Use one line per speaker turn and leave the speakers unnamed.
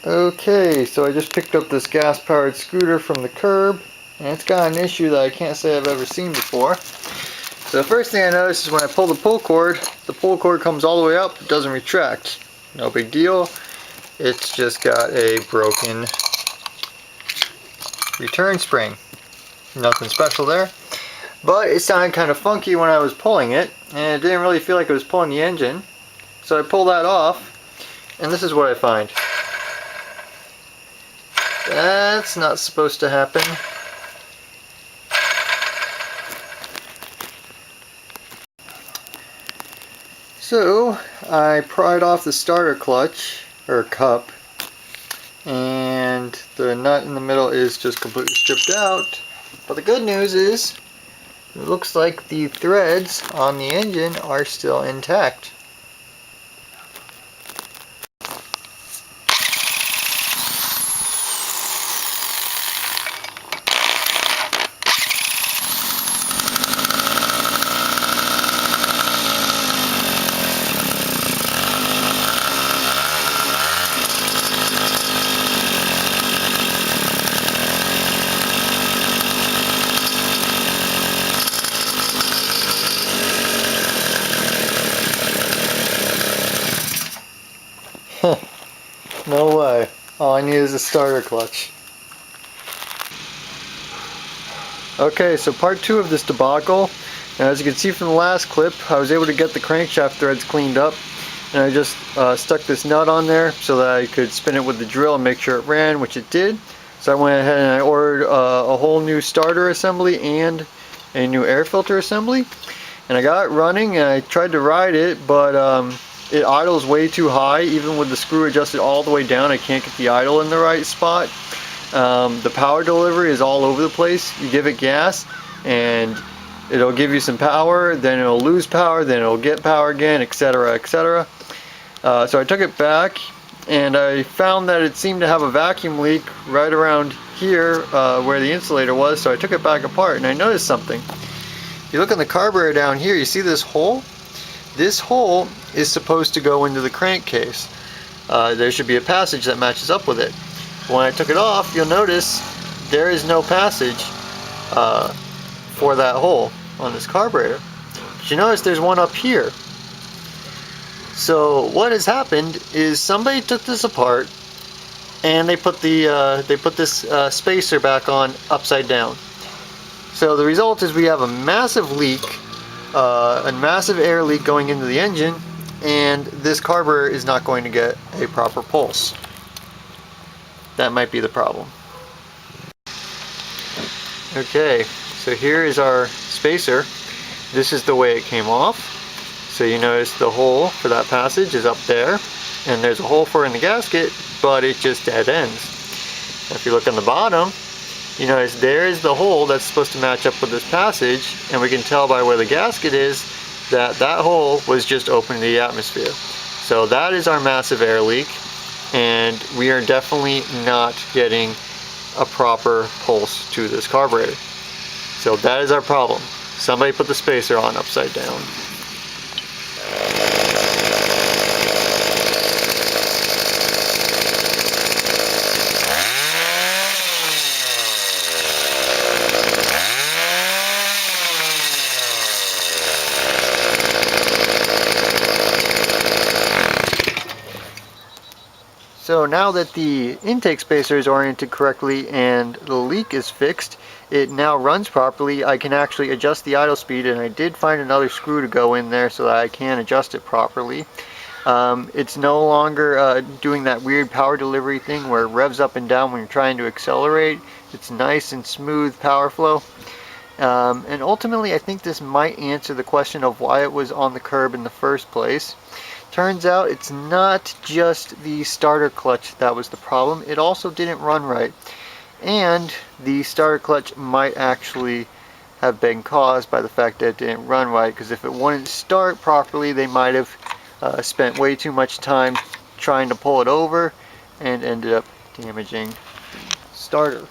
Okay, so I just picked up this gas-powered scooter from the curb, and it's got an issue that I can't say I've ever seen before. So the first thing I noticed is when I pull the pull cord comes all the way up, it doesn't retract. No big deal, it's just got a broken return spring. Nothing special there, but it sounded kind of funky when I was pulling it, and it didn't really feel like it was pulling the engine. So I pull that off, and this is what I find. That's not supposed to happen. So I pried off the starter clutch, or cup, and the nut in the middle is just completely stripped out. But the good news is, it looks like the threads on the engine are still intact. No way. All I need is a starter clutch. Okay, so part 2 of this debacle. And as you can see from the last clip, I was able to get the crankshaft threads cleaned up. And I just stuck this nut on there so that I could spin it with the drill and make sure it ran, which it did. So I went ahead and I ordered a whole new starter assembly and a new air filter assembly. And I got it running, and I tried to ride it, but it idles way too high. Even with the screw adjusted all the way down, I can't get the idle in the right spot. The power delivery is all over the place. You give it gas and it'll give you some power, then it'll lose power, then it'll get power again, etc., etc. So I took it back, and I found that it seemed to have a vacuum leak right around here where the insulator was, so I took it back apart, and I noticed something. If you look in the carburetor down here, you see this hole? This hole is supposed to go into the crankcase. There should be a passage that matches up with it. When I took it off, you'll notice there is no passage for that hole on this carburetor. But you notice there's one up here. So what has happened is somebody took this apart and they put this spacer back on upside down. So the result is we have a massive leak, a massive air leak going into the engine, and this carburetor is not going to get a proper pulse. That might be the problem. Okay, so here is our spacer. This is the way it came off. So you notice the hole for that passage is up there, and there's a hole for it in the gasket, but it just dead ends. If you look on the bottom, you notice there is the hole that's supposed to match up with this passage, and we can tell by where the gasket is that that hole was just open to the atmosphere. So that is our massive air leak, and we are definitely not getting a proper pulse to this carburetor. So that is our problem. Somebody put the spacer on upside down. So now that the intake spacer is oriented correctly and the leak is fixed, it now runs properly. I can actually adjust the idle speed, and I did find another screw to go in there so that I can adjust it properly. It's no longer doing that weird power delivery thing where it revs up and down when you're trying to accelerate. It's nice and smooth power flow. And ultimately, I think this might answer the question of why it was on the curb in the first place. Turns out it's not just the starter clutch that was the problem, it also didn't run right. And the starter clutch might actually have been caused by the fact that it didn't run right, because if it wouldn't start properly, they might have spent way too much time trying to pull it over and ended up damaging the starter.